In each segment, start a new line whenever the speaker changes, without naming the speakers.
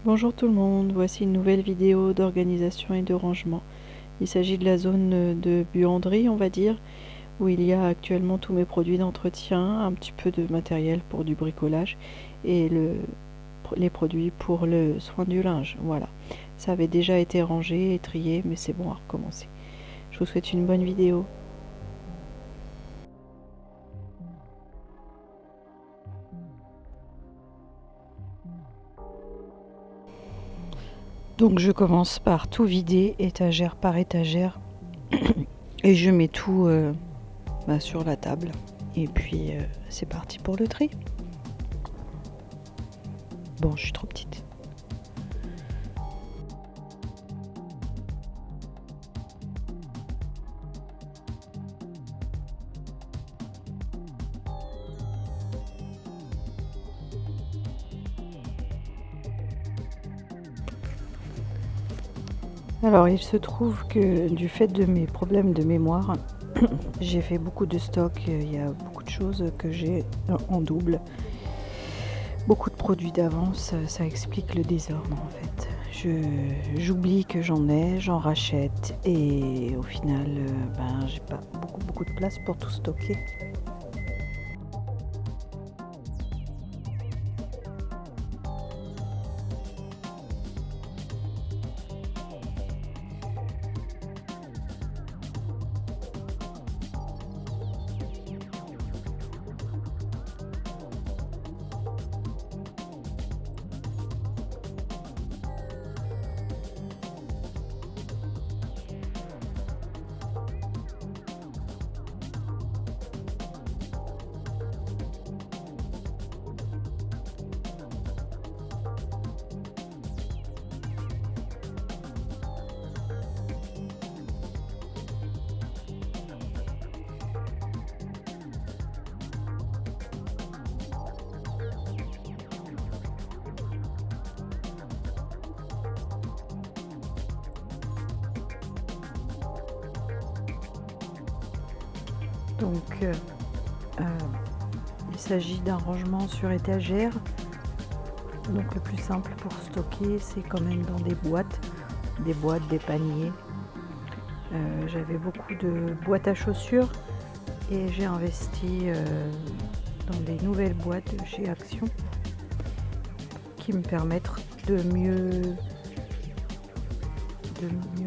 Bonjour tout le monde, voici une nouvelle vidéo d'organisation et de rangement. Il s'agit de la zone de buanderie, on va dire, où il y a actuellement tous mes produits d'entretien, un petit peu de matériel pour du bricolage et les produits pour le soin du linge. Voilà, ça avait déjà été rangé et trié, mais c'est bon à recommencer. Je vous souhaite une bonne vidéo. Donc je commence par tout vider, étagère par étagère, et je mets tout sur la table. Et puis c'est parti pour le tri. Bon, je suis trop petite. Alors il se trouve que du fait de mes problèmes de mémoire, j'ai fait beaucoup de stock, il y a beaucoup de choses que j'ai en double. Beaucoup de produits d'avance, ça explique le désordre en fait. J'oublie que j'en rachète et au final, j'ai pas beaucoup de place pour tout stocker. Donc il s'agit d'un rangement sur étagère. Donc le plus simple pour stocker, c'est quand même dans des boîtes, des paniers. J'avais beaucoup de boîtes à chaussures et j'ai investi dans des nouvelles boîtes chez Action qui me permettent de mieux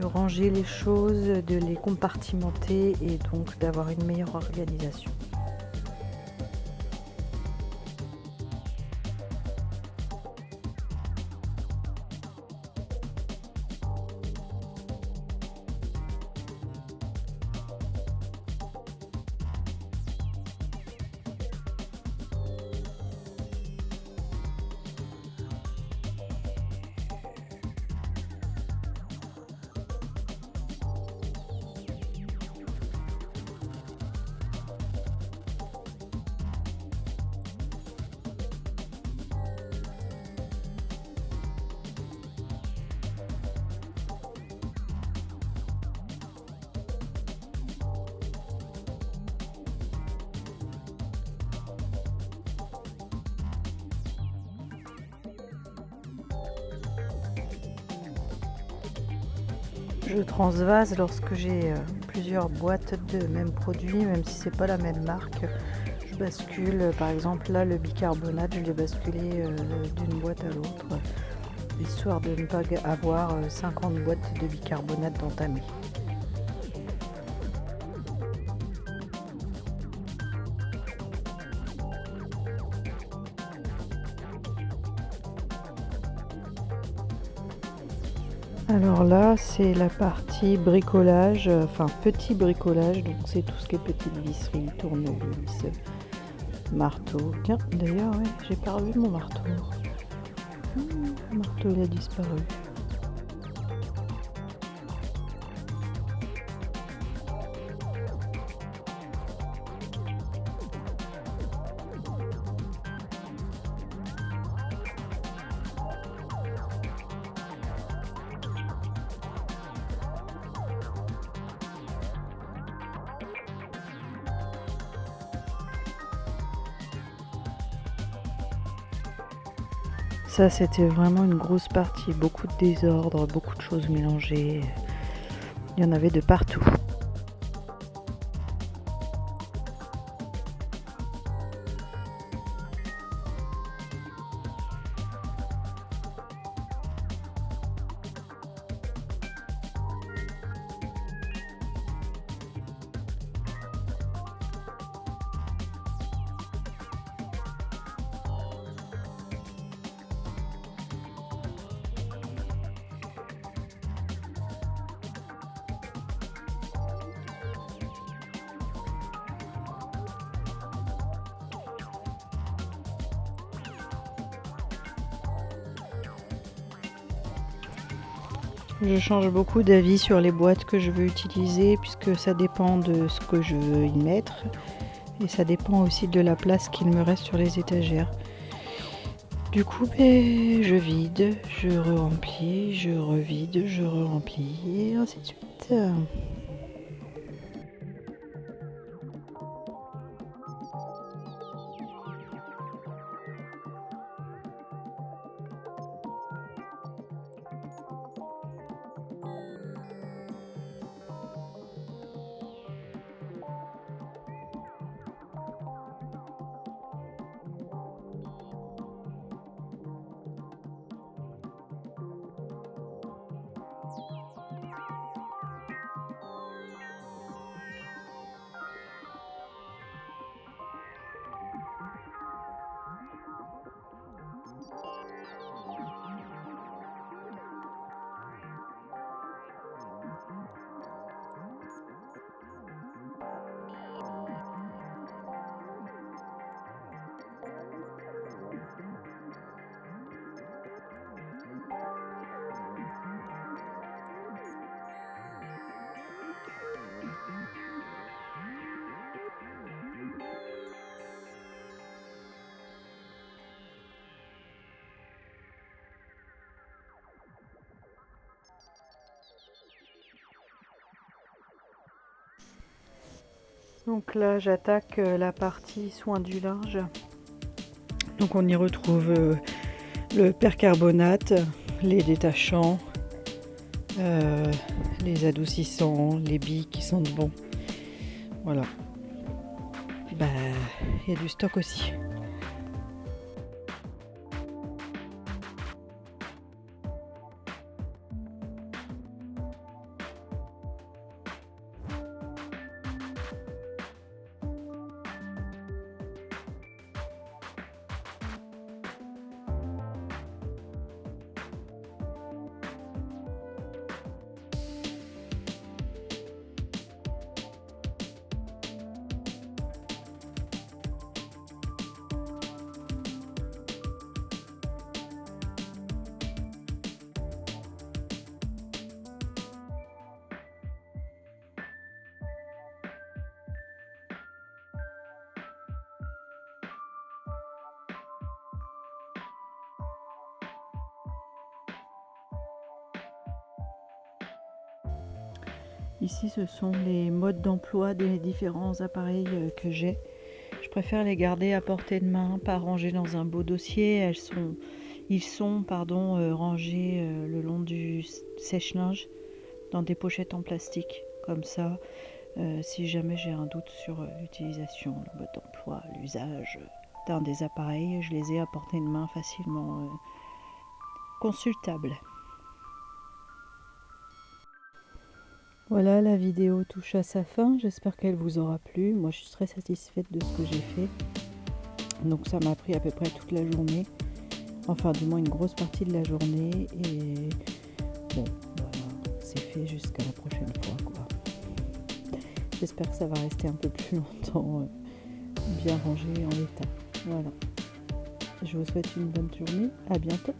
ranger les choses, de les compartimenter et donc d'avoir une meilleure organisation. Je transvase lorsque j'ai plusieurs boîtes de même produit, même si c'est pas la même marque. Je bascule, par exemple là le bicarbonate, je l'ai basculé d'une boîte à l'autre, histoire de ne pas avoir 50 boîtes de bicarbonate entamées. Alors là, c'est la partie bricolage, petit bricolage, donc c'est tout ce qui est petite visserie, tournevis, marteau. Tiens, d'ailleurs, ouais, j'ai pas revu mon marteau. Le marteau, il a disparu. Ça, c'était vraiment une grosse partie, beaucoup de désordre, beaucoup de choses mélangées. Il y en avait de partout. Je change beaucoup d'avis sur les boîtes que je veux utiliser puisque ça dépend de ce que je veux y mettre et ça dépend aussi de la place qu'il me reste sur les étagères. Du coup, je vide, je re-remplis, je revide, je re-remplis et ainsi de suite. Donc là, j'attaque la partie soin du linge. Donc on y retrouve le percarbonate, les détachants, les adoucissants, les billes qui sentent bon. Voilà. Il y a du stock aussi. Ici, ce sont les modes d'emploi des différents appareils que j'ai. Je préfère les garder à portée de main, pas rangés dans un beau dossier. Ils sont rangés le long du sèche-linge dans des pochettes en plastique. Comme ça, si jamais j'ai un doute sur l'utilisation, le mode d'emploi, l'usage d'un des appareils, je les ai à portée de main facilement consultables. Voilà, la vidéo touche à sa fin, j'espère qu'elle vous aura plu. Moi je suis très satisfaite de ce que j'ai fait. Donc ça m'a pris à peu près toute la journée, enfin du moins une grosse partie de la journée. Et bon, voilà, c'est fait jusqu'à la prochaine fois, quoi. J'espère que ça va rester un peu plus longtemps bien rangé en l'état. Voilà, je vous souhaite une bonne journée, à bientôt.